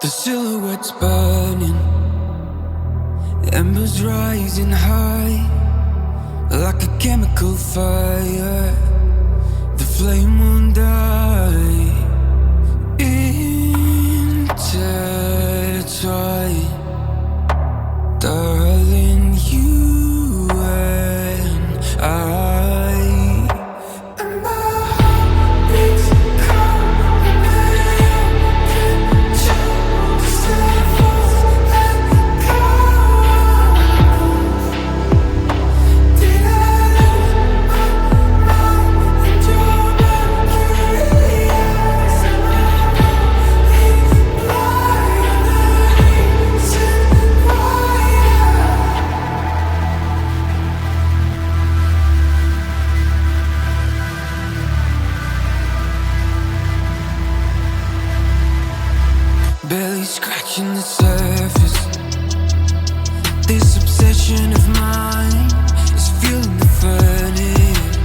silhouettes burning, embers rising high, like a chemical fire. The flame won't die. Intertwine, darling, you and I. Barely scratching the surface. This obsession of mine is fueling the furnace.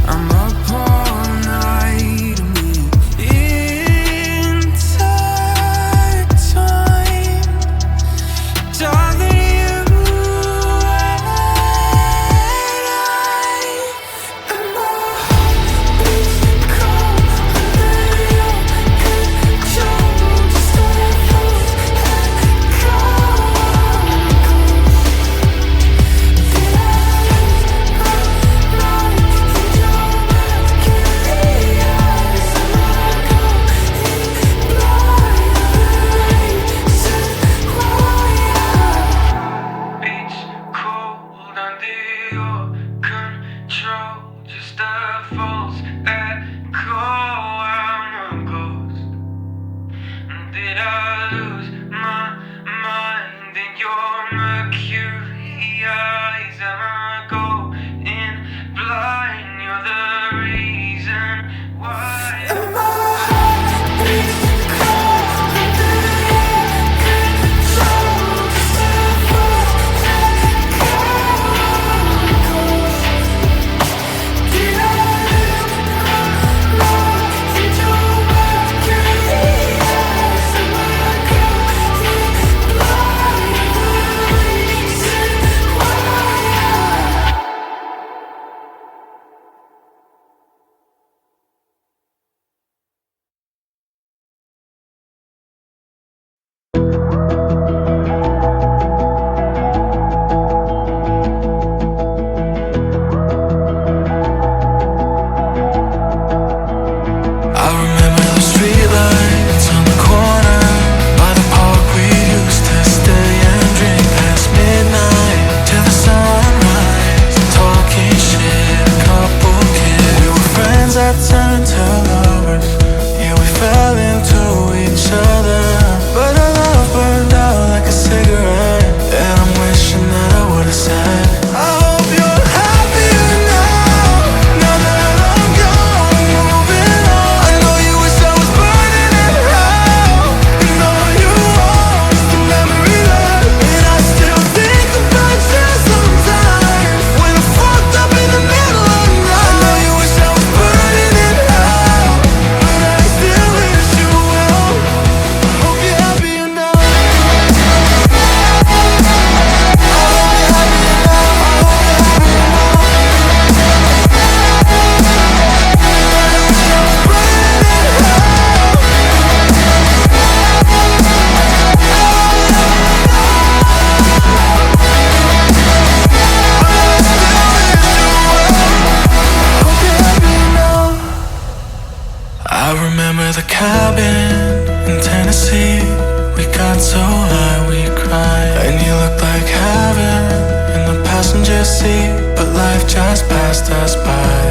I'm up all night and we're intertwined. Darling, you and I. And my heart beats cold under your control. Just a false echo. Did I lose my mind in your mercury eyes? Am I going blind? Set wire. Beats cold under your control. Just a false echo. I'm a ghost. Did I lose my mind in your mercury eyes? Am I going blind? You're the reason why. And my heart beats cold under your control. Just a false echo. Did I lose my mind in your mercury eyes? Am I going blind? The reason why. I remember the streetlights on the corner by the park we used to stay and drink past midnight till the sunrise, talking shit, a couple kids. We were friends that turned to lovers. Yeah, we fell into each other, but our love burned out like a cigarette. And I'm wishing that I would've said, I hope you're happier now, now that I'm gone, moving on. I know you wish I was burning in hell, and all you want is the memory left. And I still think about you sometimes when I'm fucked up in the middle of the night. I know you wish I was burning in hell, but I still wish you well. I hope you're happier now. I remember the cabin in Tennessee. We got so high we cried, and you looked like heaven in the passenger seat, but life just passed us by.